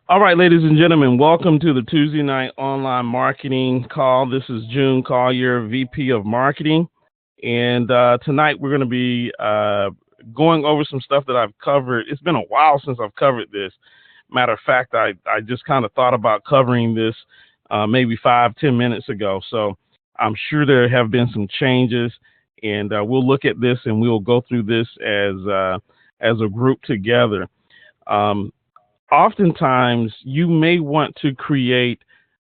All right, ladies and gentlemen, welcome to the Tuesday night online marketing call. This is June Collier, VP of Marketing. And tonight we're going to be going over some stuff that I've covered. It's been a while since I've covered this. Matter of fact, I just kind of thought about covering this maybe 5, 10 minutes ago. So I'm sure there have been some changes, and we'll look at this and we'll go through this as a group together. Um, Oftentimes you may want to create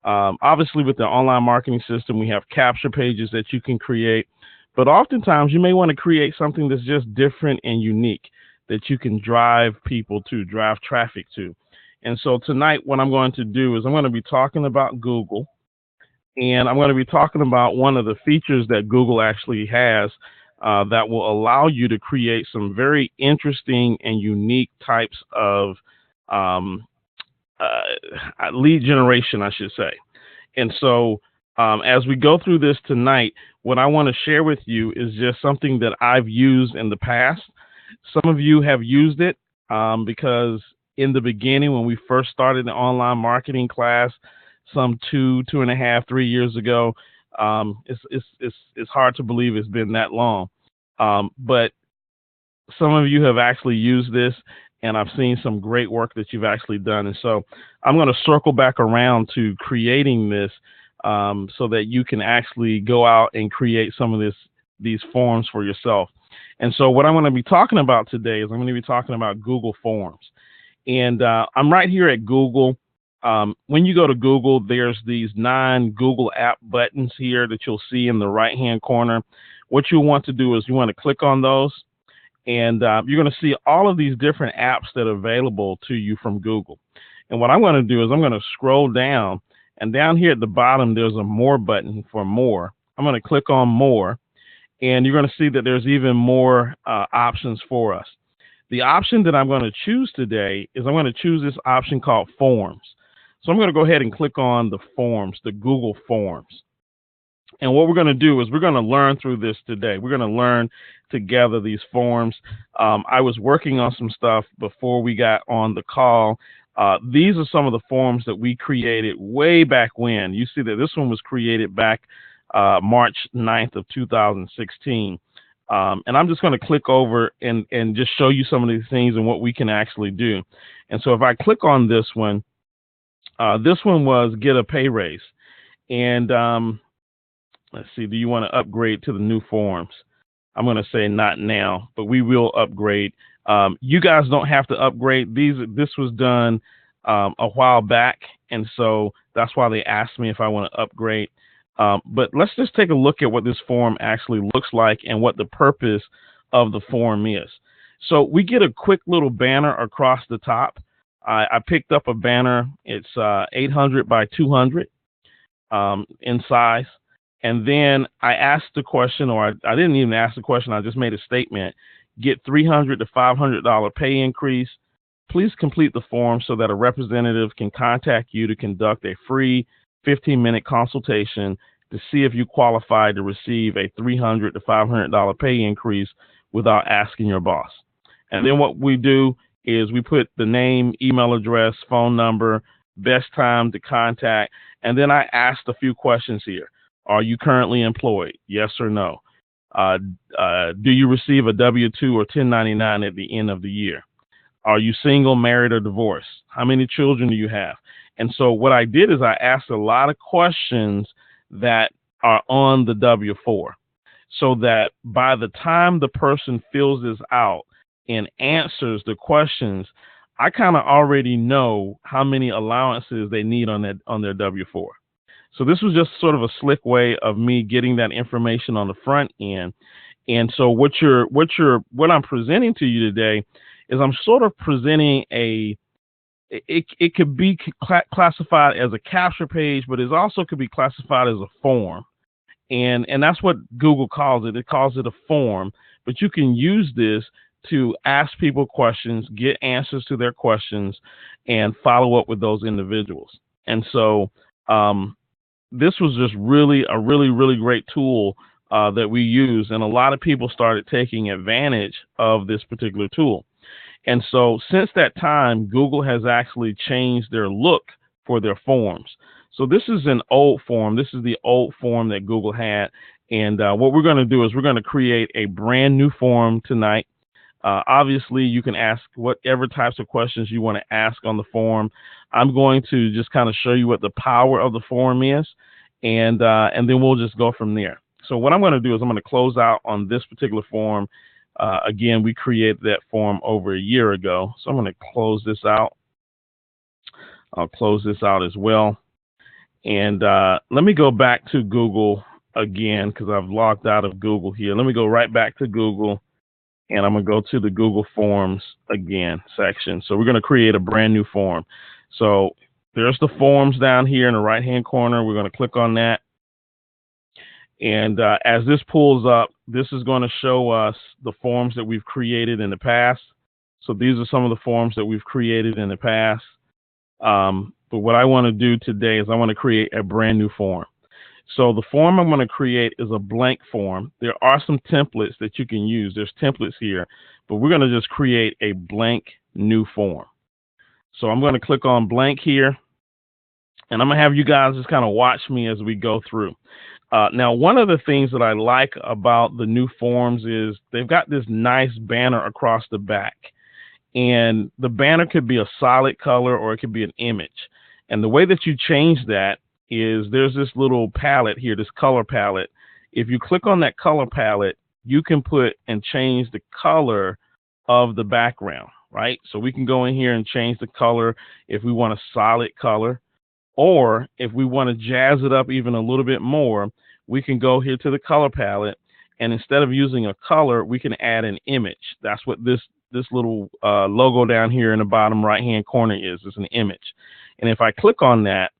obviously with the online marketing system we have capture pages that you can create, but oftentimes you may want to create something that's just different and unique that you can drive people to drive traffic to. And so tonight what I'm going to do is I'm going to be talking about Google, and I'm going to be talking about one of the features that Google actually has that will allow you to create some very interesting and unique types of um, lead generation, I should say. And so, as we go through this tonight, what I want to share with you is just something that I've used in the past. Some of you have used it because in the beginning, when we first started the online marketing class, some 2.5, 3 years ago, it's hard to believe it's been that long. But some of you have actually used this, and I've seen some great work that you've actually done. And so I'm going to circle back around to creating this so that you can actually go out and create some of these forms for yourself. And so what I'm going to be talking about today is I'm going to be talking about Google Forms. And I'm right here at Google. When you go to Google, there's these 9 Google app buttons here that you'll see in the right-hand corner. What you want to do is you want to click on those, and you're going to see all of these different apps that are available to you from Google. And what I'm going to do is I'm going to scroll down, and down here at the bottom there's a more button for more. I'm going to click on more, and you're going to see that there's even more options for us. The option that I'm going to choose today is I'm going to choose this option called Forms. So I'm going to go ahead and click on the Forms, the Google Forms. And what we're going to do is we're going to learn through this today. We're going to learn together these forms. I was working on some stuff before we got on the call. These are some of the forms that we created way back when. You see that this one was created back March 9th of 2016. And I'm just going to click over and just show you some of these things and what we can actually do. And so if I click on this one was get a pay raise. And let's see, do you want to upgrade to the new forms? I'm going to say not now, but we will upgrade. You guys don't have to upgrade. This was done a while back, and so that's why they asked me if I want to upgrade. But let's just take a look at what this form actually looks like and what the purpose of the form is. So we get a quick little banner across the top. I picked up a banner. It's 800 by 200 in size. And then I asked the question, or I didn't even ask the question, I just made a statement: get $300 to $500 pay increase. Please complete the form so that a representative can contact you to conduct a free 15-minute consultation to see if you qualify to receive a $300 to $500 pay increase without asking your boss. And then what we do is we put the name, email address, phone number, best time to contact, and then I asked a few questions here. Are you currently employed? Yes or no? Do you receive a W-2 or 1099 at the end of the year? Are you single, married, or divorced? How many children do you have? And so what I did is I asked a lot of questions that are on the W-4 so that by the time the person fills this out and answers the questions, I kind of already know how many allowances they need on their W-4. So this was just sort of a slick way of me getting that information on the front end. And so what I'm presenting to you today is I'm sort of presenting it could be classified as a capture page, but it also could be classified as a form. And that's what Google calls it. It calls it a form, but you can use this to ask people questions, get answers to their questions, and follow up with those individuals. And so, this was just really a really great tool that we use, and a lot of people started taking advantage of this particular tool. And so since that time, Google has actually changed their look for their forms. So this is an old form. This is the old form that Google had. And what we're going to do is we're going to create a brand new form tonight. Obviously, you can ask whatever types of questions you want to ask on the form. I'm going to just kind of show you what the power of the form is, and then we'll just go from there. So what I'm going to do is I'm going to close out on this particular form. Again, we created that form over a year ago, so I'm going to close this out. I'll close this out as well. And let me go back to Google again because I've logged out of Google here. Let me go right back to Google. And I'm going to go to the Google Forms again section. So we're going to create a brand new form. So there's the forms down here in the right-hand corner. We're going to click on that. And as this pulls up, this is going to show us the forms that we've created in the past. So these are some of the forms that we've created in the past. But what I want to do today is I want to create a brand new form. So the form I'm going to create is a blank form. There are some templates that you can use. There's templates here, but we're going to just create a blank new form. So I'm going to click on blank here, and I'm going to have you guys just kind of watch me as we go through. Now, one of the things that I like about the new forms is they've got this nice banner across the back, and the banner could be a solid color or it could be an image. And the way that you change that is there's this little palette here, this color palette. If you click on that color palette, you can put and change the color of the background, right? So we can go in here and change the color if we want a solid color, or if we want to jazz it up even a little bit more, we can go here to the color palette, and instead of using a color, we can add an image. That's what this little logo down here in the bottom right-hand corner is. It's an image. And if I click on that,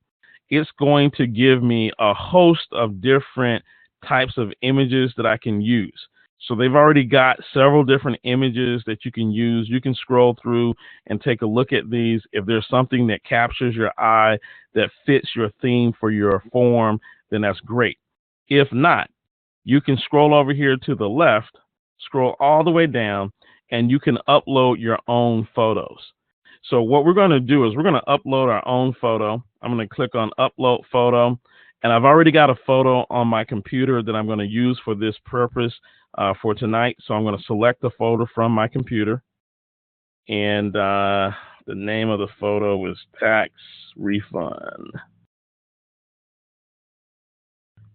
it's going to give me a host of different types of images that I can use. So they've already got several different images that you can use. You can scroll through and take a look at these. If there's something that captures your eye that fits your theme for your form, then that's great. If not, you can scroll over here to the left, scroll all the way down, and you can upload your own photos. So what we're going to do is we're going to upload our own photo. I'm going to click on upload photo, and I've already got a photo on my computer that I'm going to use for this purpose for tonight. So I'm going to select the photo from my computer, and the name of the photo is tax refund.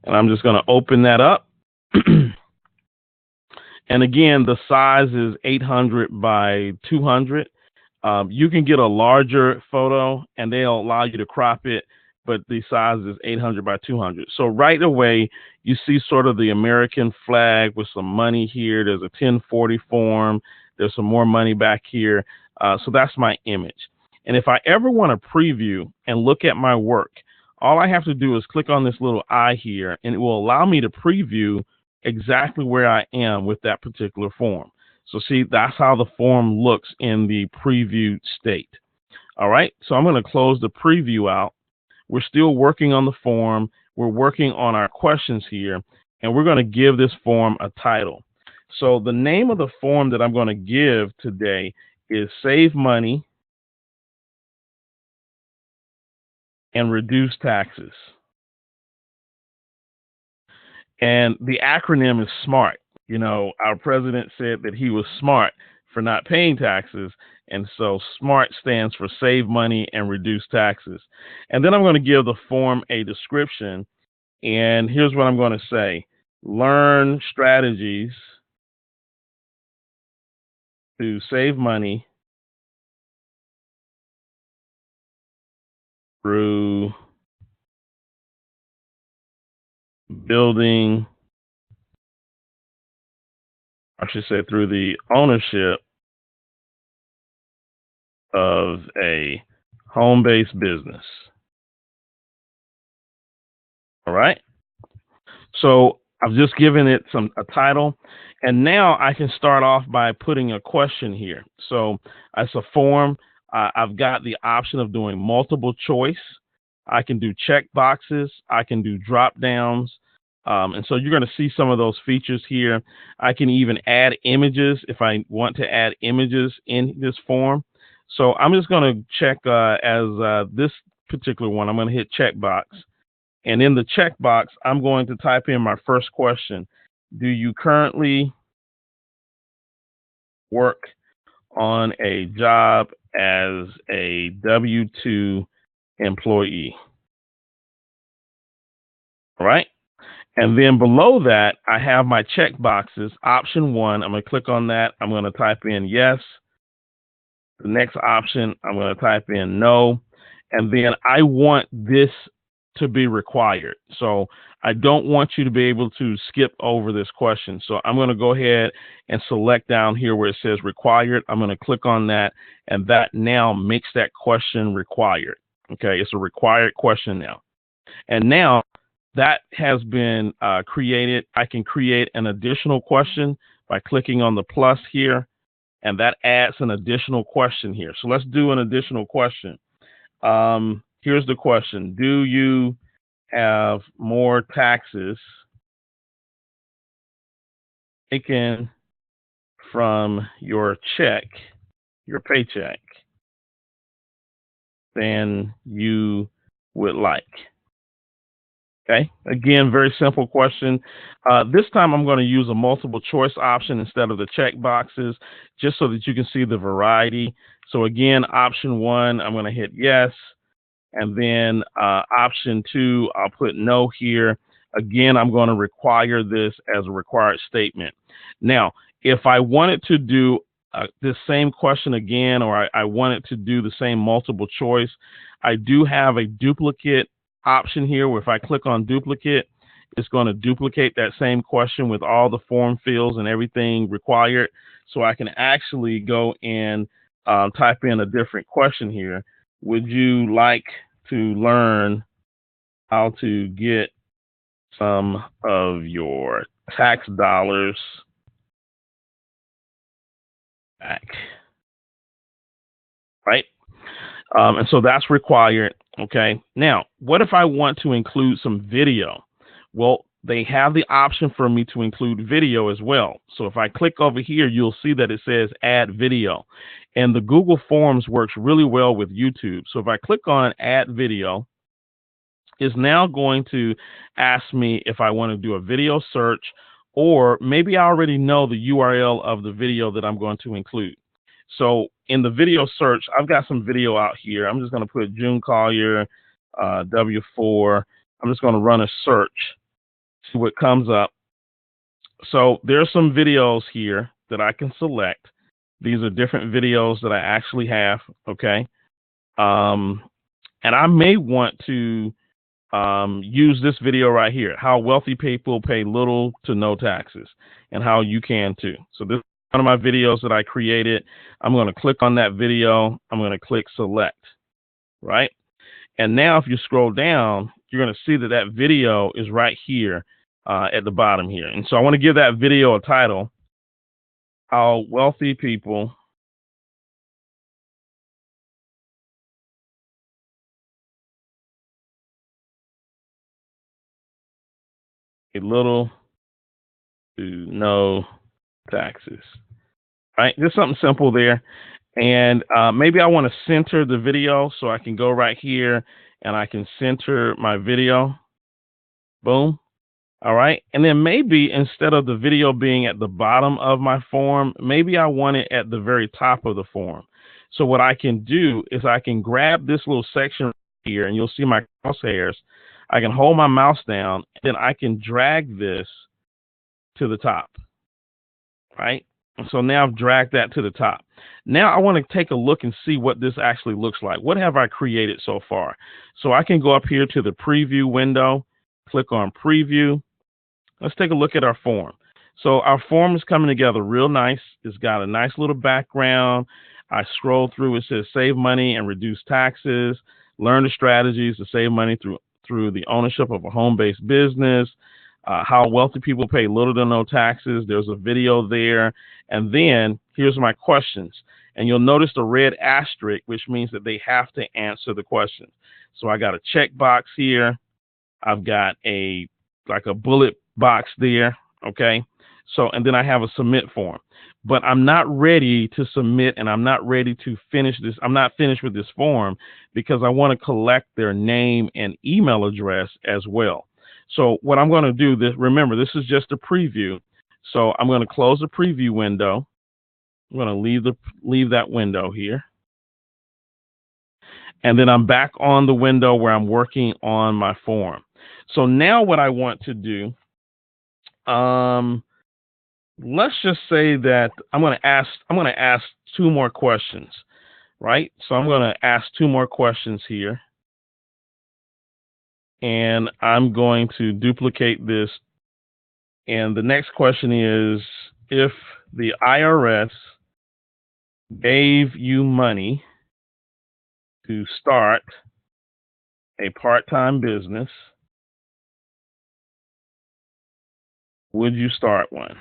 And I'm just going to open that up. And again, the size is 800 by 200. You can get a larger photo and they'll allow you to crop it, but the size is 800 by 200. So right away, you see sort of the American flag with some money here. There's a 1040 form. There's some more money back here. So that's my image. And if I ever want to preview and look at my work, all I have to do is click on this little eye here, and it will allow me to preview exactly where I am with that particular form. So see, that's how the form looks in the preview state. All right, so I'm going to close the preview out. We're still working on the form. We're working on our questions here, and we're going to give this form a title. So the name of the form that I'm going to give today is Save Money and Reduce Taxes. And the acronym is SMART. You know, our president said that he was smart for not paying taxes. And so SMART stands for Save Money and Reduce Taxes. And then I'm going to give the form a description. And here's what I'm going to say. Learn strategies to save money through building, I should say, through the ownership of a home-based business. All right. So I've just given it a title, and now I can start off by putting a question here. So as a form, I've got the option of doing multiple choice. I can do check boxes. I can do drop downs. And so you're going to see some of those features here. I can even add images if I want to add images in this form. So I'm just going to check this particular one. I'm going to hit checkbox. And in the checkbox, I'm going to type in my first question. Do you currently work on a job as a W-2 employee? All right. And then below that, I have my check boxes. Option 1, I'm going to click on that. I'm going to type in yes. The next option, I'm going to type in no. And then I want this to be required. So I don't want you to be able to skip over this question. So I'm going to go ahead and select down here where it says required. I'm going to click on that, and that now makes that question required. Okay, it's a required question now. And now that has been created. I can create an additional question by clicking on the plus here, and that adds an additional question here. So let's do an additional question. Here's the question. Do you have more taxes taken from your paycheck, than you would like? Okay, again, very simple question. This time I'm going to use a multiple choice option instead of the check boxes, just so that you can see the variety. So again, option 1, I'm going to hit yes. And then option 2, I'll put no here. Again, I'm going to require this as a required statement. Now, if I wanted to do this same question again, or I wanted to do the same multiple choice, I do have a duplicate option here where if I click on duplicate, it's going to duplicate that same question with all the form fields and everything required. So I can actually go and type in a different question here. Would you like to learn how to get some of your tax dollars back? Right? And so that's required. Okay. Now, what if I want to include some video? Well, they have the option for me to include video as well. So if I click over here, you'll see that it says add video. And the Google Forms works really well with YouTube. So if I click on add video, it's now going to ask me if I want to do a video search, or maybe I already know the URL of the video that I'm going to include. So in the video search, I've got some video out here. I'm just going to put June Collier, W4. I'm just going to run a search, see what comes up. So there's some videos here that I can select. These are different videos that I actually have, okay? And I may want to use this video right here, how wealthy people pay little to no taxes, and how you can too. So this is one of my videos that I created. I'm going to click on that video. I'm going to click select, right? And now if you scroll down, you're going to see that that video is right here at the bottom here. And so I want to give that video a title, how wealthy people pay little to no taxes, right? Just something simple there. And maybe I want to center the video, so I can go right here and I can center my video. Boom. All right. And then maybe instead of the video being at the bottom of my form, maybe I want it at the very top of the form. So what I can do is I can grab this little section here, and you'll see my crosshairs. I can hold my mouse down, and then I can drag this to the top, right? And so now I've dragged that to the top. Now I want to take a look and see what this actually looks like. What have I created so far? So I can go up here to the preview window, click on preview. Let's take a look at our form. So our form is coming together real nice. It's got a nice little background. I scroll through, it says save money and reduce taxes, learn the strategies to save money through the ownership of a home-based business, how wealthy people pay little to no taxes. There's a video there. And then here's my questions. And you'll notice the red asterisk, which means that they have to answer the question. So I got a checkbox here. I've got like a bullet box there. Okay. So, and then I have a submit form, but I'm not ready to submit and I'm not ready to finish this. I'm not finished with this form because I want to collect their name and email address as well. So what I'm going to do, this, remember, this is just a preview. So I'm going to close the preview window. I'm going to leave that window here. And then I'm back on the window where I'm working on my form. So now what I want to do, let's just say that I'm going to ask two more questions, right? So I'm going to ask two more questions here. And I'm going to duplicate this. And the next question is, if the IRS gave you money to start a part-time business, would you start one?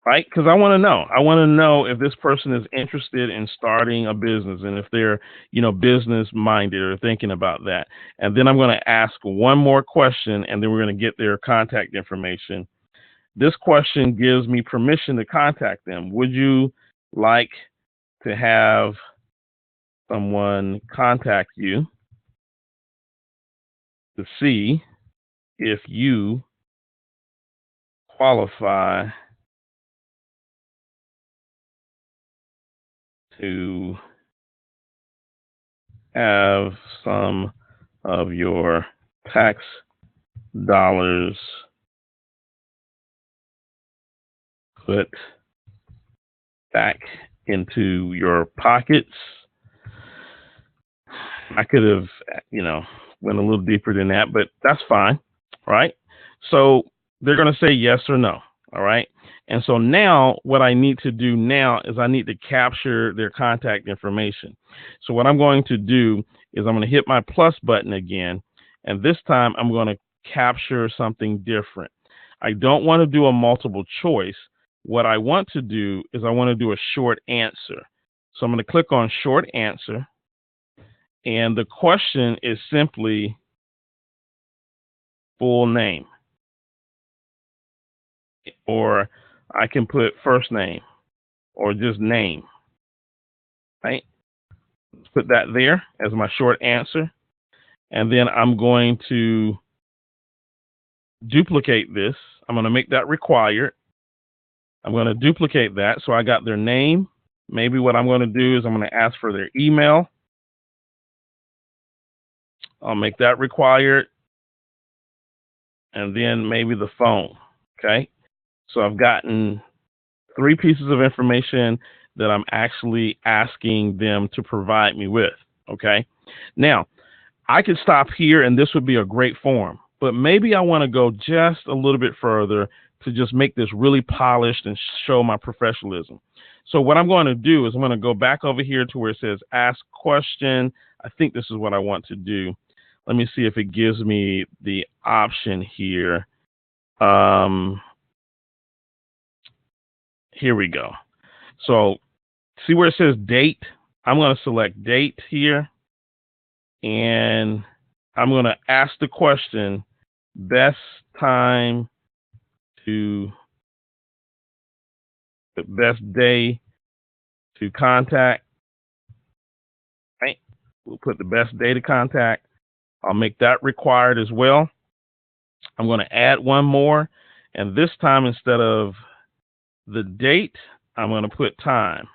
Right? Because I want to know. I want to know if this person is interested in starting a business and if they're, business minded or thinking about that. And then I'm going to ask one more question and then we're going to get their contact information. This question gives me permission to contact them. Would you like to have someone contact you to see if you qualify to have some of your tax dollars put back into your pockets? I could have, went a little deeper than that, but that's fine, right? So they're going to say yes or no, all right? And so now what I need to do now is I need to capture their contact information. So what I'm going to do is I'm going to hit my plus button again, and this time I'm going to capture something different. I don't want to do a multiple choice. What I want to do is I want to do a short answer. So I'm going to click on short answer. And the question is simply full name. Or I can put first name or just name. Right? Let's put that there as my short answer. And then I'm going to duplicate this. I'm going to make that required. I'm going to duplicate that. So I got their name. Maybe what I'm going to do is I'm going to ask for their email. I'll make that required. And then maybe the phone. Okay. So I've gotten 3 pieces of information that I'm actually asking them to provide me with. Okay. Now, I could stop here and this would be a great form, but maybe I want to go just a little bit further to just make this really polished and show my professionalism. So what I'm going to do is I'm going to go back over here to where it says ask question. I think this is what I want to do. Let me see if it gives me the option here. Here we go. So see where it says date? I'm going to select date here. And I'm going to ask the question, best time to, the best day to contact. Right? We'll put the best day to contact. I'll make that required as well. I'm going to add one more. And this time, instead of the date, I'm going to put time.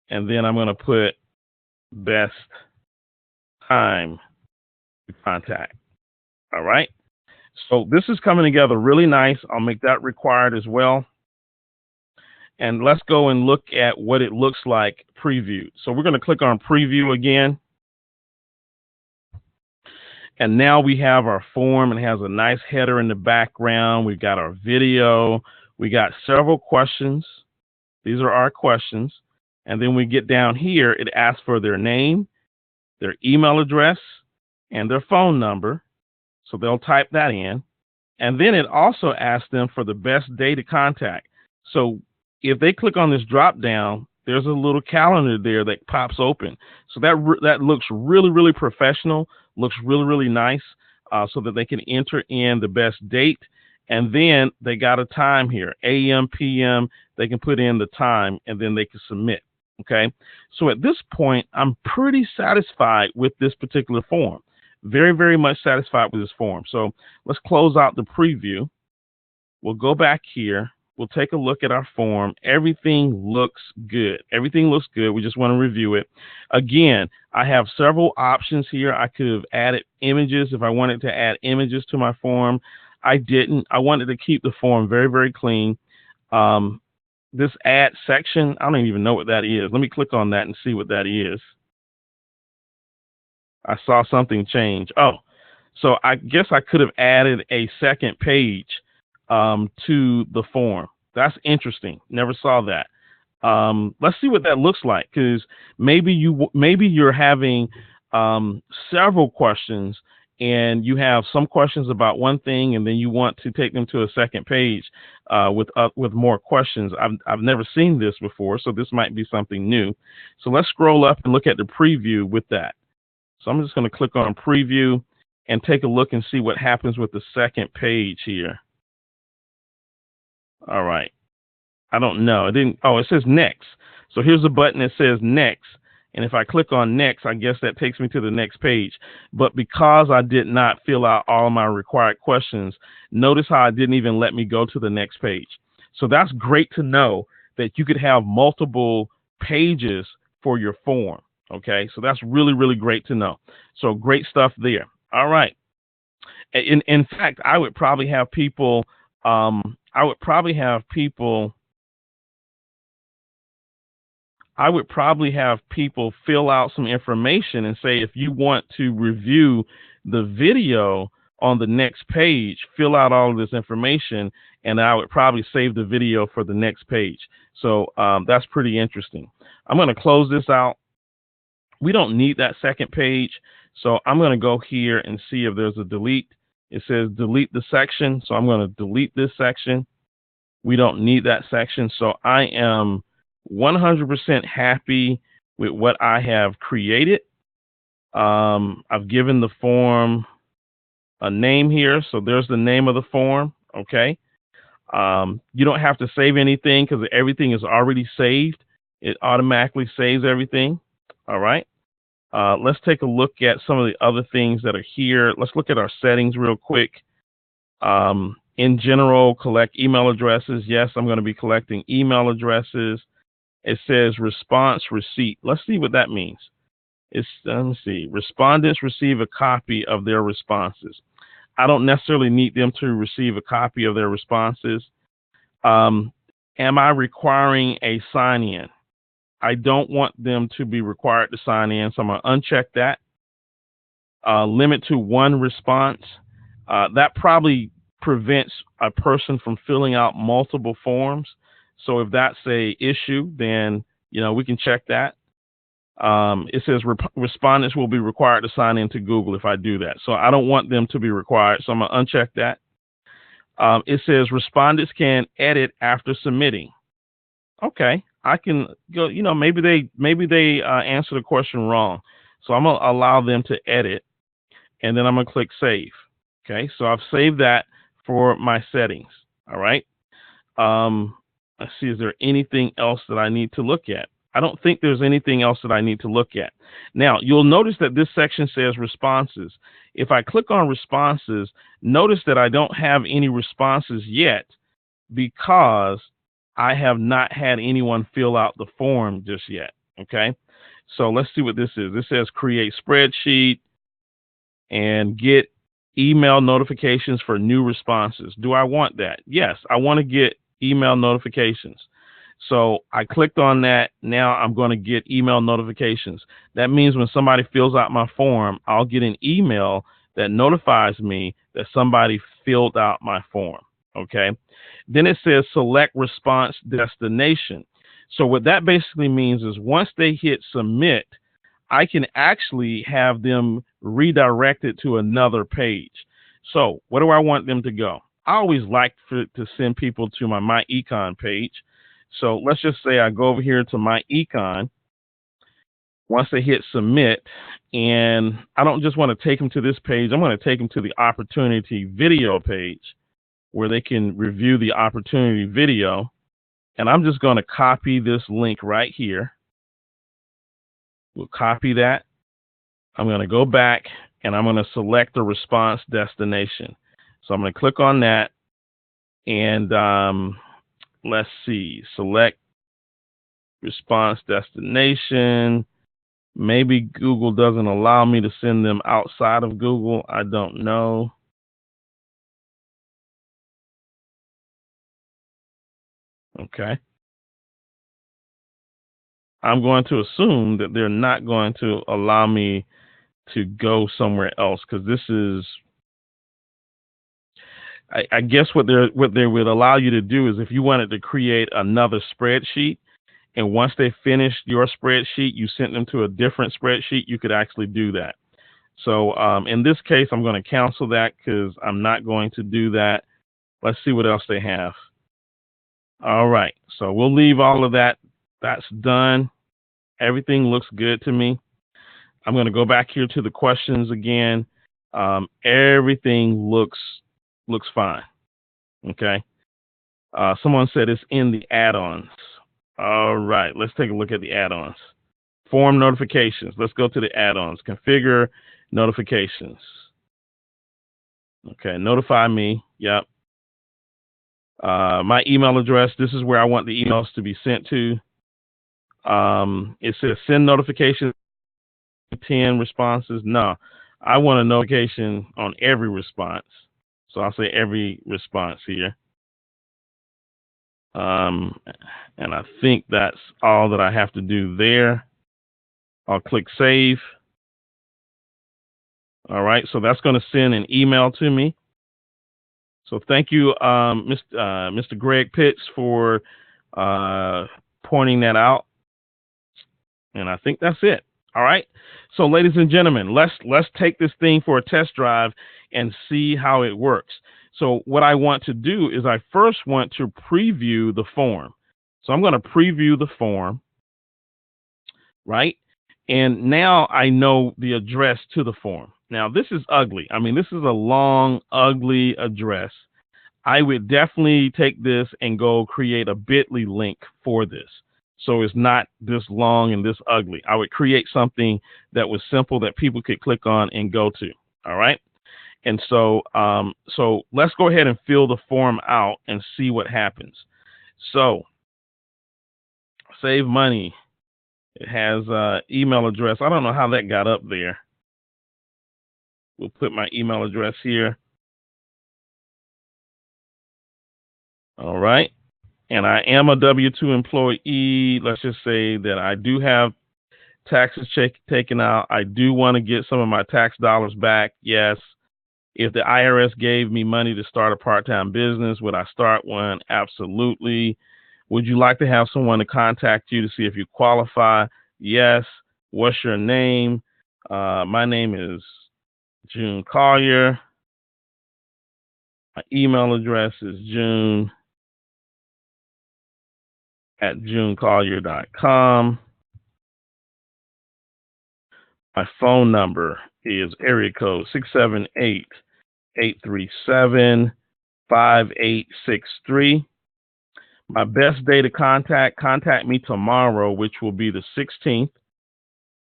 And then I'm going to put best time to contact. All right. So this is coming together really nice. I'll make that required as well. And let's go and look at what it looks like previewed. So we're going to click on preview again. And now we have our form and it has a nice header in the background. We've got our video. We got several questions. These are our questions. And then we get down here, it asks for their name, their email address, and their phone number. So they'll type that in. And then it also asks them for the best day to contact. So if they click on this drop down, there's a little calendar there that pops open. So that looks really, really professional, looks really, really nice. so that they can enter in the best date. And then they got a time here, AM, PM. They can put in the time and then they can submit. Okay. So at this point, I'm pretty satisfied with this particular form. Very, very much satisfied with this form. So let's close out the preview. We'll go back here. We'll take a look at our form. Everything looks good. Everything looks good. We just want to review it. Again, I have several options here. I could have added images if I wanted to add images to my form. I didn't. I wanted to keep the form very, very clean. This add section, I don't even know what that is. Let me click on that and see what that is. I saw something change. Oh, so I guess I could have added a second page to the form. That's interesting. Never saw that. Let's see what that looks like, because maybe you're having several questions, and you have some questions about one thing, and then you want to take them to a second page with more questions. I've never seen this before, so this might be something new. So let's scroll up and look at the preview with that. So I'm just going to click on preview and take a look and see what happens with the second page here. All right. I don't know. It didn't. Oh, it says next. So here's a button that says next. And if I click on next, I guess that takes me to the next page. But because I did not fill out all my required questions, notice how it didn't even let me go to the next page. So that's great to know that you could have multiple pages for your form. Okay. So that's really, really great to know. So great stuff there. All right. In fact, I would probably have people fill out some information and say, if you want to review the video on the next page, fill out all of this information, and I would probably save the video for the next page. So that's pretty interesting. I'm going to close this out. We don't need that second page. So I'm going to go here and see if there's a delete. It says delete the section. So I'm going to delete this section. We don't need that section. So I am 100% happy with what I have created. I've given the form a name here. So there's the name of the form. Okay. You don't have to save anything because everything is already saved. It automatically saves everything. All right. Let's take a look at some of the other things that are here. Let's look at our settings real quick. In general, collect email addresses. Yes, I'm going to be collecting email addresses. It says response receipt. Let's see what that means. Let me see. Respondents receive a copy of their responses. I don't necessarily need them to receive a copy of their responses. Am I requiring a sign-in? I don't want them to be required to sign in, so I'm going to uncheck that. Limit to one response. That probably prevents a person from filling out multiple forms. So if that's a issue, then we can check that. It says respondents will be required to sign into Google if I do that. So I don't want them to be required, so I'm going to uncheck that. It says respondents can edit after submitting. Okay, I can go. Maybe they answered the question wrong, so I'm gonna allow them to edit, and then I'm gonna click save. Okay, so I've saved that for my settings. All right. Let's see. Is there anything else that I need to look at? I don't think there's anything else that I need to look at. Now, you'll notice that this section says responses. If I click on responses, notice that I don't have any responses yet because I have not had anyone fill out the form just yet. Okay. So let's see what this is. This says create spreadsheet and get email notifications for new responses. Do I want that? Yes, I want to get email notifications. So I clicked on that. Now I'm going to get email notifications. That means when somebody fills out my form, I'll get an email that notifies me that somebody filled out my form. Okay. Then it says select response destination. So what that basically means is once they hit submit, I can actually have them redirected to another page. So where do I want them to go? I always like to send people to my econ page. So let's just say I go over here to my econ. once they hit submit, and I don't just want to take them to this page, I'm going to take them to the opportunity video page where they can review the opportunity video. And I'm just going to copy this link right here. We'll copy that. I'm going to go back and I'm going to select the response destination. So I'm going to click on that, and let's see, select response destination. Maybe Google doesn't allow me to send them outside of Google. I don't know. Okay. I'm going to assume that they're not going to allow me to go somewhere else, because this is, I guess what they would allow you to do is if you wanted to create another spreadsheet, and once they finished your spreadsheet, you sent them to a different spreadsheet, you could actually do that. So in this case, I'm going to cancel that because I'm not going to do that. Let's see what else they have. All right, so we'll leave all of that. That's done. Everything looks good to me. I'm going to go back here to the questions again. Everything looks fine. Okay. Someone said it's in the add-ons. All right, let's take a look at the add-ons. Form notifications. Let's go to the add-ons. Configure notifications. Okay, notify me. Yep. My email address. This is where I want the emails to be sent to. It says send notification 10 responses. No, I want a notification on every response. So I'll say every response here. And I think that's all that I have to do there. I'll click save. All right, so that's going to send an email to me. So thank you, Mr. Greg Pitts, for pointing that out. And I think that's it. All right. So, ladies and gentlemen, let's take this thing for a test drive and see how it works. So what I want to do is I first want to preview the form. So I'm going to preview the form, right? And now I know the address to the form. Now, this is ugly. I mean, this is a long, ugly address. I would definitely take this and go create a bit.ly link for this, so it's not this long and this ugly. I would create something that was simple that people could click on and go to. All right. And so let's go ahead and fill the form out and see what happens. So save money. It has email address. I don't know how that got up there. We'll put my email address here. All right. And I am a W-2 employee. Let's just say that I do have taxes taken out. I do want to get some of my tax dollars back. Yes. If the IRS gave me money to start a part-time business, would I start one? Absolutely. Would you like to have someone to contact you to see if you qualify? Yes. What's your name? My name is June Collier. My email address is june@junecollier.com. My phone number is area code 678-837-5863. My best day to contact me tomorrow, which will be the 16th.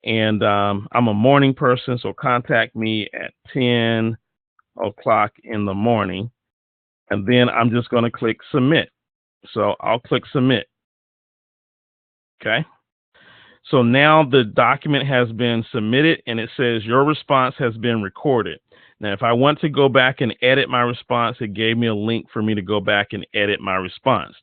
And I'm a morning person, so contact me at 10 o'clock in the morning. And then I'm just going to click submit. So I'll click submit. Okay. So now the document has been submitted and it says your response has been recorded. Now, if I want to go back and edit my response, it gave me a link for me to go back and edit my response.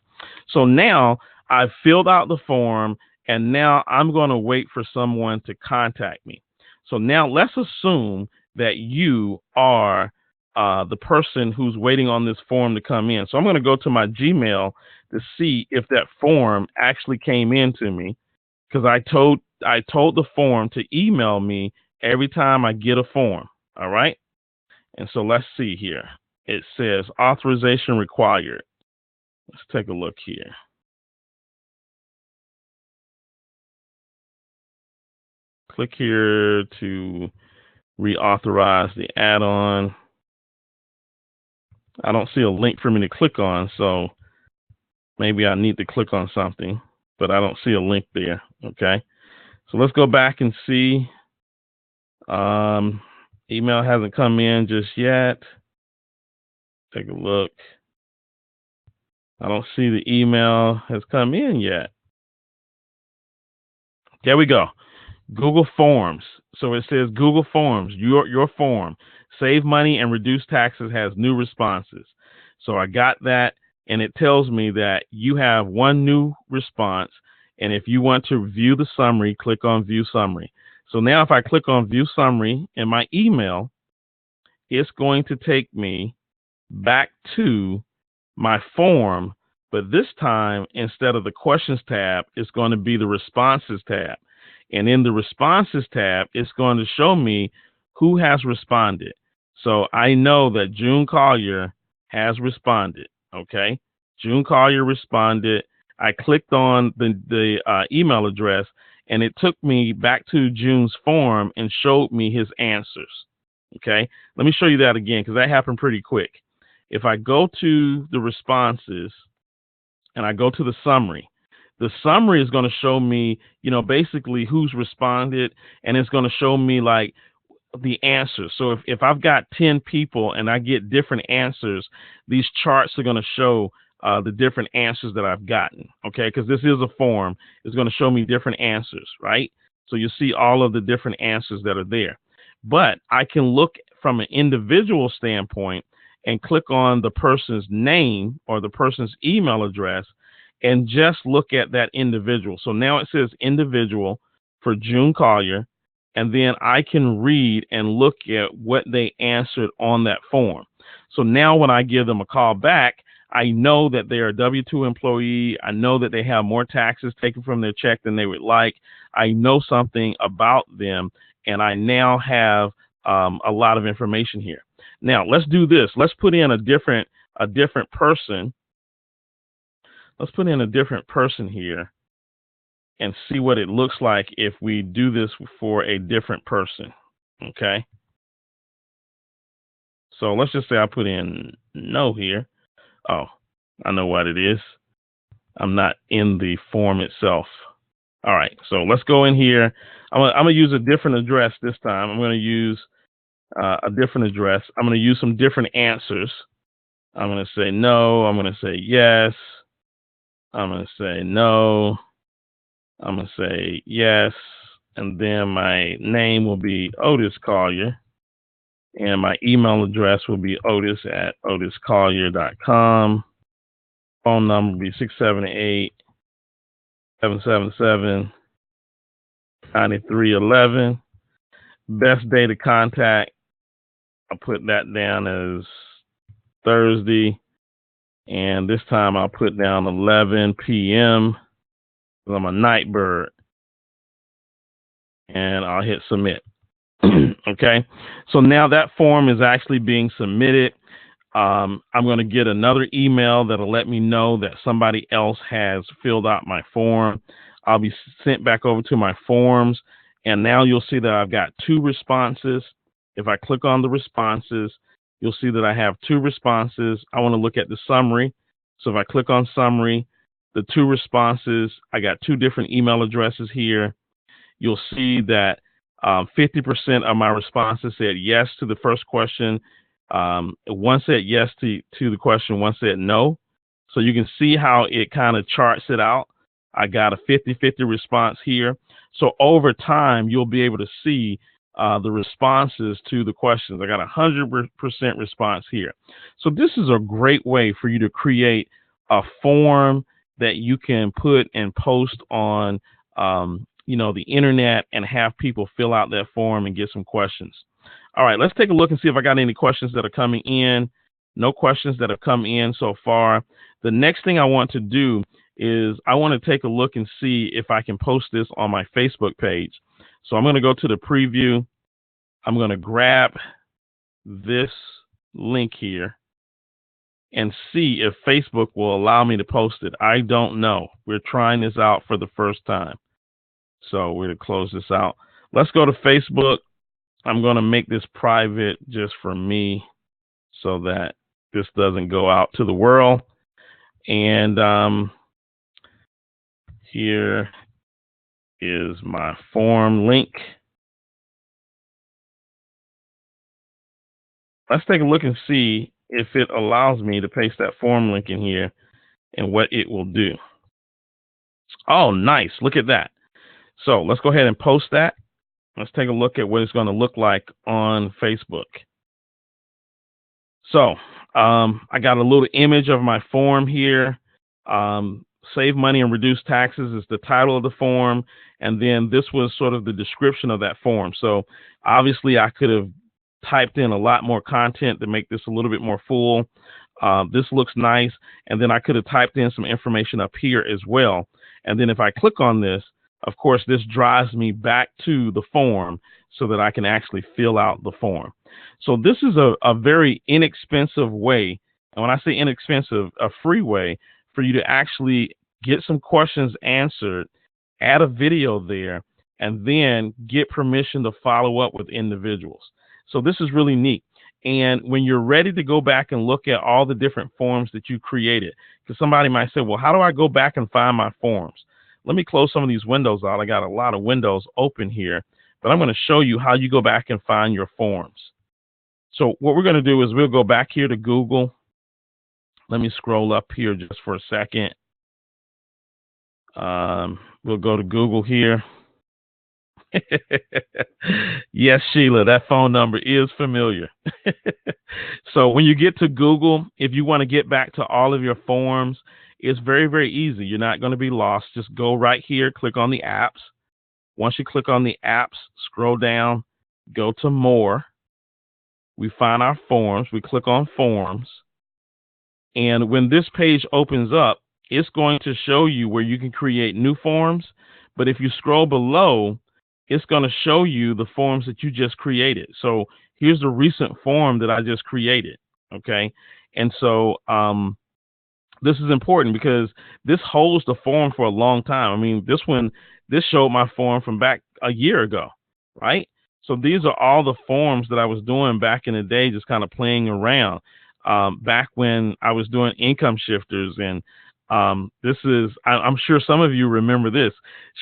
So now I've filled out the form and now I'm going to wait for someone to contact me. So now let's assume that you are the person who's waiting on this form to come in. So I'm going to go to my Gmail to see if that form actually came in to me, because I told the form to email me every time I get a form. All right. And so let's see here. It says authorization required. Let's take a look here. click here to reauthorize the add-on. I don't see a link for me to click on, so maybe I need to click on something, but I don't see a link there. Okay, so let's go back and see. Email hasn't come in just yet. Take a look. I don't see the email has come in yet. There we go. Google Forms. So it says Google Forms, your form. Save money and reduce taxes has new responses. So I got that, and it tells me that you have one new response. And if you want to view the summary, click on View Summary. So now if I click on View Summary in my email, it's going to take me back to my form, but this time, instead of the Questions tab, it's going to be the Responses tab. And in the Responses tab, it's going to show me who has responded. So I know that June Collier has responded. Okay, June Collier responded. I clicked on the email address, and it took me back to June's form and showed me his answers. Okay, let me show you that again because that happened pretty quick. If I go to the responses and I go to the summary is going to show me, basically who's responded, and it's going to show me like the answers. So if I've got 10 people and I get different answers, these charts are going to show the different answers that I've gotten. Okay, because this is a form, it's going to show me different answers, right? So you see all of the different answers that are there. But I can look from an individual standpoint and click on the person's name or the person's email address and just look at that individual. So now it says individual for June Collier, and then I can read and look at what they answered on that form. So now when I give them a call back, I know that they are a W-2 employee. I know that they have more taxes taken from their check than they would like. I know something about them, and I now have a lot of information here. Now let's do this. Let's put in a different person. Let's put in a different person here and see what it looks like if we do this for a different person. Okay. So let's just say I put in no here. Oh, I know what it is. I'm not in the form itself. All right. So let's go in here. I'm going to use a different address this time. I'm going to use a different address. I'm going to use some different answers. I'm going to say no. I'm going to say yes. I'm going to say no. I'm going to say yes. And then my name will be Otis Collier. And my email address will be otis@otiscollier.com. Phone number will be 678-777-9311. Best day to contact, I'll put that down as Thursday. And this time I'll put down 11 p.m. I'm a night bird. And I'll hit submit. Okay. So now that form is actually being submitted. I'm going to get another email that'll let me know that somebody else has filled out my form. I'll be sent back over to my forms. And now you'll see that I've got 2 responses. If I click on the responses, you'll see that I have 2 responses. I want to look at the summary. So if I click on summary, the 2 responses, I got 2 different email addresses here. You'll see that 50% of my responses said yes to the first question. One said yes to the question, one said no. So you can see how it kind of charts it out. I got a 50-50 response here. So over time, you'll be able to see the responses to the questions. I got a 100% response here. So this is a great way for you to create a form that you can put and post on the internet and have people fill out that form and get some questions. All right, let's take a look and see if I got any questions that are coming in. No questions that have come in so far. The next thing I want to do is I want to take a look and see if I can post this on my Facebook page. So I'm going to go to the preview. I'm going to grab this link here and see if Facebook will allow me to post it. I don't know. We're trying this out for the first time. So we're going to close this out. Let's go to Facebook. I'm going to make this private just for me so that this doesn't go out to the world. And here is my form link. Let's take a look and see if it allows me to paste that form link in here and what it will do. Oh, nice. Look at that. So let's go ahead and post that. Let's take a look at what it's going to look like on Facebook. So I got a little image of my form here. Save money and reduce taxes is the title of the form. And then this was sort of the description of that form. So obviously I could have typed in a lot more content to make this a little bit more full. This looks nice. And then I could have typed in some information up here as well. And then if I click on this, of course, this drives me back to the form so that I can actually fill out the form. So this is a very inexpensive way. And when I say inexpensive, a free way for you to actually get some questions answered, add a video there, and then get permission to follow up with individuals. So this is really neat. And when you're ready to go back and look at all the different forms that you created, because somebody might say, well, how do I go back and find my forms? Let me close some of these windows out. I got a lot of windows open here, but I'm going to show you how you go back and find your forms. So what we're going to do is we'll go back here to Google. Let me scroll up here just for a second. We'll go to Google here. Yes, Sheila, that phone number is familiar. So when you get to Google, if you want to get back to all of your forms, it's very, very easy. You're not going to be lost. Just go right here, click on the apps. Once you click on the apps, scroll down, go to more. We find our forms. We click on forms. And when this page opens up, it's going to show you where you can create new forms. But if you scroll below, it's going to show you the forms that you just created. So here's the recent form that I just created. Okay. And so this is important because this holds the form for a long time. I mean, this showed my form from back a year ago, right? So these are all the forms that I was doing back in the day, just kind of playing around back when I was doing income shifters. And this is, I'm sure some of you remember this.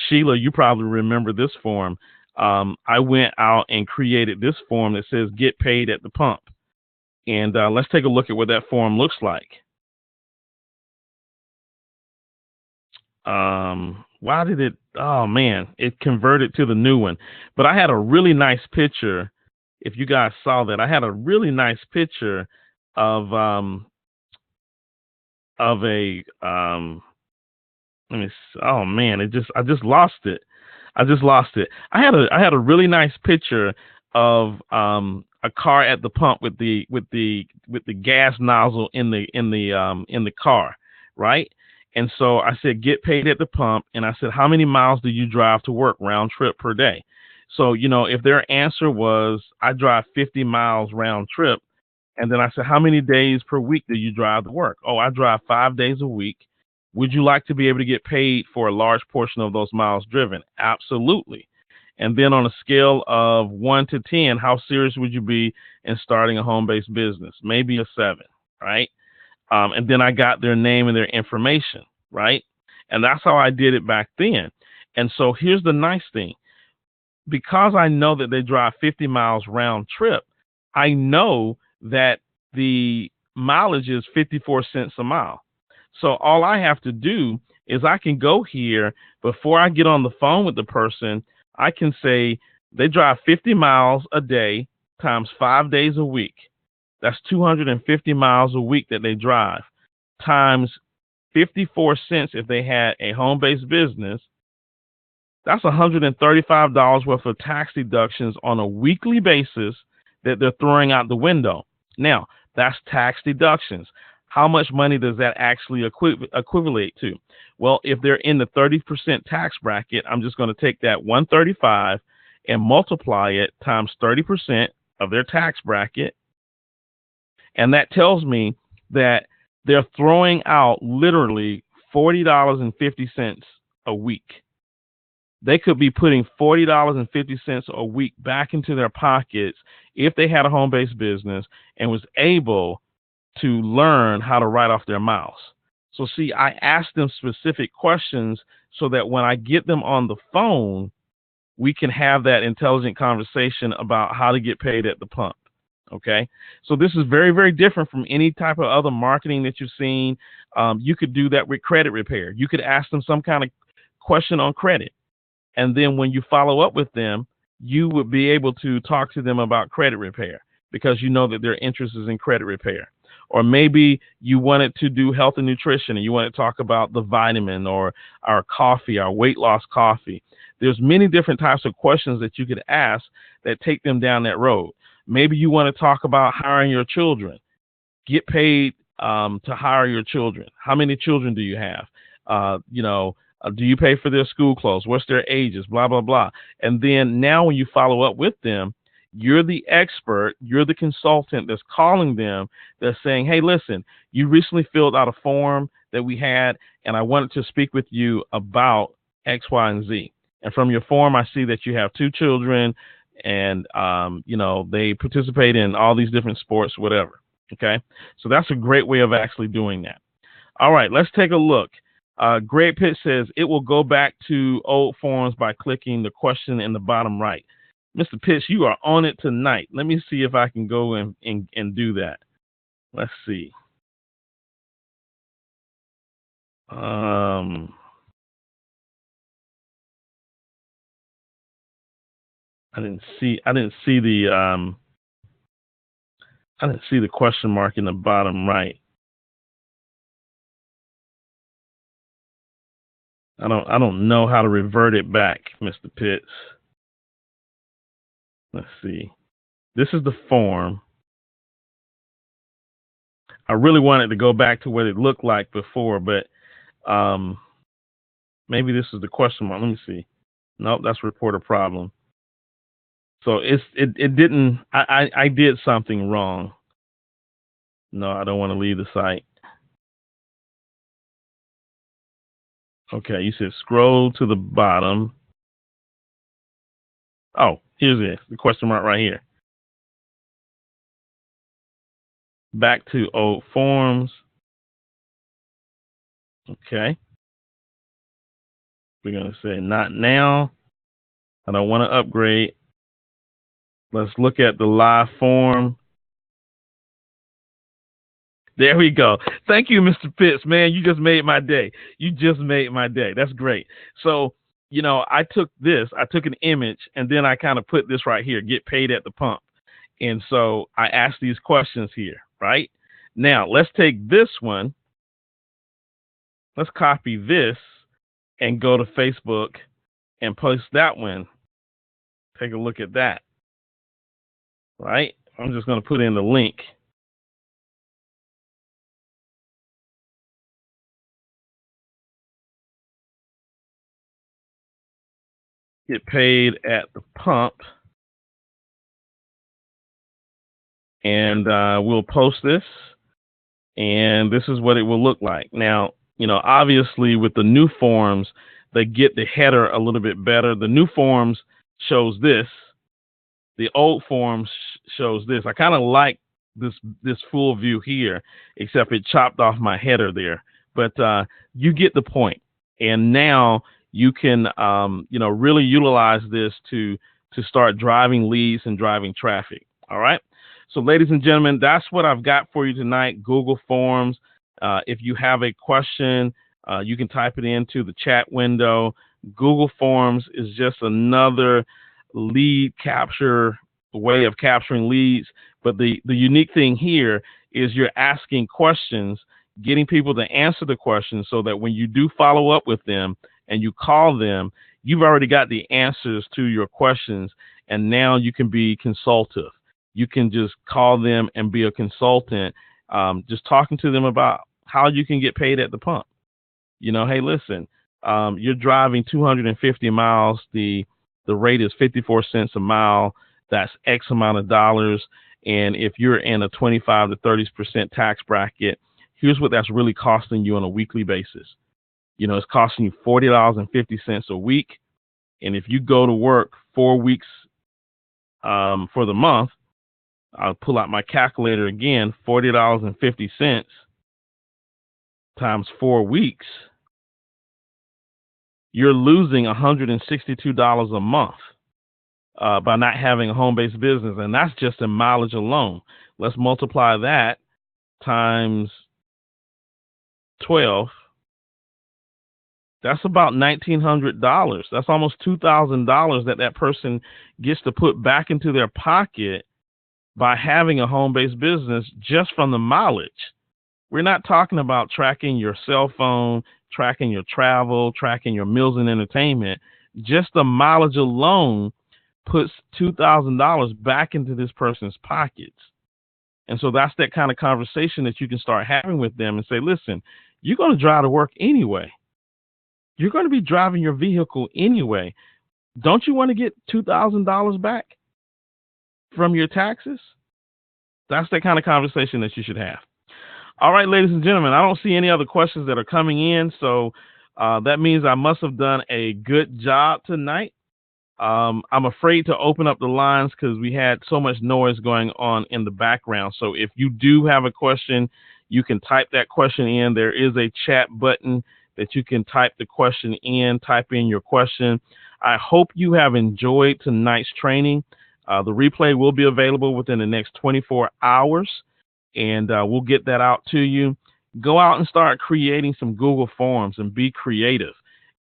Sheila, you probably remember this form. I went out and created this form that says get paid at the pump. And let's take a look at what that form looks like. Why did it? Oh man, it converted to the new one. But I had a really nice picture. If you guys saw that, I had a really nice picture of a let me see. Oh man, I just lost it. I I had a really nice picture of a car at the pump with the gas nozzle in the car, right? And so I said, get paid at the pump. And I said, how many miles do you drive to work round trip per day? So, you know, if their answer was, I drive 50 miles round trip. And then I said, how many days per week do you drive to work? Oh, I drive 5 days a week. Would you like to be able to get paid for a large portion of those miles driven? Absolutely. And then on a scale of 1 to 10, how serious would you be in starting a home-based business? Maybe a 7, right? And then I got their name and their information, right? And that's how I did it back then. And so here's the nice thing. Because I know that they drive 50 miles round trip, I know that the mileage is 54 cents a mile. So all I have to do is I can go here before I get on the phone with the person. I can say they drive 50 miles a day times 5 days a week. That's 250 miles a week that they drive times 54 cents if they had a home-based business. That's $135 worth of tax deductions on a weekly basis that they're throwing out the window. Now, that's tax deductions. How much money does that actually equivalent to? Well, if they're in the 30% tax bracket, I'm just going to take that 135 and multiply it times 30% of their tax bracket. And that tells me that they're throwing out literally $40.50 a week. they could be putting $40.50 a week back into their pockets if they had a home-based business and was able to learn how to write off their miles. So see, I ask them specific questions so that when I get them on the phone, we can have that intelligent conversation about how to get paid at the pump. Okay. So this is very, very different from any type of other marketing that you've seen. You could do that with credit repair. You could ask them some kind of question on credit. And then when you follow up with them, you would be able to talk to them about credit repair because you know that their interest is in credit repair. Or maybe you wanted to do health and nutrition and you want to talk about the vitamin or our coffee, our weight loss coffee. There's many different types of questions that you could ask that take them down that road. Maybe you want to talk about hiring your children. Get paid to hire your children. How many children do you have? Do you pay for their school clothes? What's their ages? Blah, blah, blah. And then now when you follow up with them, you're the expert, you're the consultant that's calling them, that's saying, hey, listen, you recently filled out a form that we had, and I wanted to speak with you about X, Y, and Z. And from your form, I see that you have 2 children and, they participate in all these different sports, whatever. Okay. So that's a great way of actually doing that. All right, let's take a look. Greg Pitt says it will go back to old forms by clicking the question in the bottom right. Mr. Pitts, you are on it tonight. Let me see if I can go and do that. Let's see. I didn't see the question mark in the bottom right. I don't know how to revert it back, Mr. Pitts. Let's see. This is the form. I really wanted to go back to what it looked like before, but maybe this is the question mark. Let me see. Nope, that's report a problem. So it didn't. I did something wrong. No, I don't want to leave the site. Okay, you said scroll to the bottom. Oh, here's it. The question mark right here. Back to old forms. Okay. We're going to say not now. I don't want to upgrade. Let's look at the live form. There we go. Thank you, Mr. Pitts. Man, you just made my day. You just made my day. That's great. So, I took an image, and then I kind of put this right here, get paid at the pump. And so I asked these questions here, right? Now, let's take this one. Let's copy this and go to Facebook and post that one. Take a look at that, right? I'm just going to put in the link. Get paid at the pump. And we'll post this. And this is what it will look like. Now, obviously with the new forms, they get the header a little bit better. The new forms shows this. The old forms shows this. I kind of like this full view here, except it chopped off my header there. But you get the point. And now you can, really utilize this to start driving leads and driving traffic. All right. So, ladies and gentlemen, that's what I've got for you tonight. Google Forms. If you have a question, you can type it into the chat window. Google Forms is just another lead capture way of capturing leads. But the unique thing here is you're asking questions, getting people to answer the questions so that when you do follow up with them and you call them, you've already got the answers to your questions, and now you can be consultative. You can just call them and be a consultant, just talking to them about how you can get paid at the pump. Hey, listen, you're driving 250 miles. The rate is 54 cents a mile. That's X amount of dollars. And if you're in a 25 to 30% tax bracket, here's what that's really costing you on a weekly basis. It's costing you $40.50 a week. And if you go to work 4 weeks for the month, I'll pull out my calculator again, $40.50 times 4 weeks, you're losing $162 a month by not having a home-based business. And that's just in mileage alone. Let's multiply that times 12. That's about $1,900. That's almost $2,000 that person gets to put back into their pocket by having a home-based business just from the mileage. We're not talking about tracking your cell phone, tracking your travel, tracking your meals and entertainment. Just the mileage alone puts $2,000 back into this person's pockets. And so that's that kind of conversation that you can start having with them and say, listen, you're going to drive to work anyway. You're going to be driving your vehicle anyway. Don't you want to get $2,000 back from your taxes? That's the kind of conversation that you should have. All right, ladies and gentlemen, I don't see any other questions that are coming in, so that means I must have done a good job tonight. I'm afraid to open up the lines because we had so much noise going on in the background. So if you do have a question, you can type that question in. There is a chat button that you can type the question in, type in your question. I hope you have enjoyed tonight's training. The replay will be available within the next 24 hours, and we'll get that out to you. Go out and start creating some Google Forms and be creative.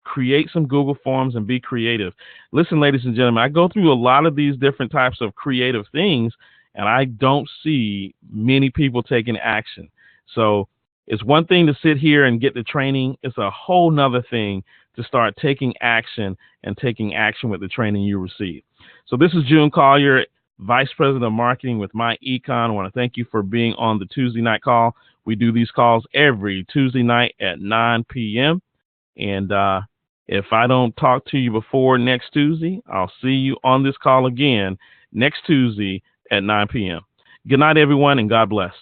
Create some Google Forms and be creative. Listen, ladies and gentlemen, I go through a lot of these different types of creative things, and I don't see many people taking action. So it's one thing to sit here and get the training. It's a whole nother thing to start taking action and taking action with the training you receive. So this is June Collier, Vice President of Marketing with MyEcon. I want to thank you for being on the Tuesday night call. We do these calls every Tuesday night at 9 p.m. And if I don't talk to you before next Tuesday, I'll see you on this call again next Tuesday at 9 p.m. Good night, everyone, and God bless.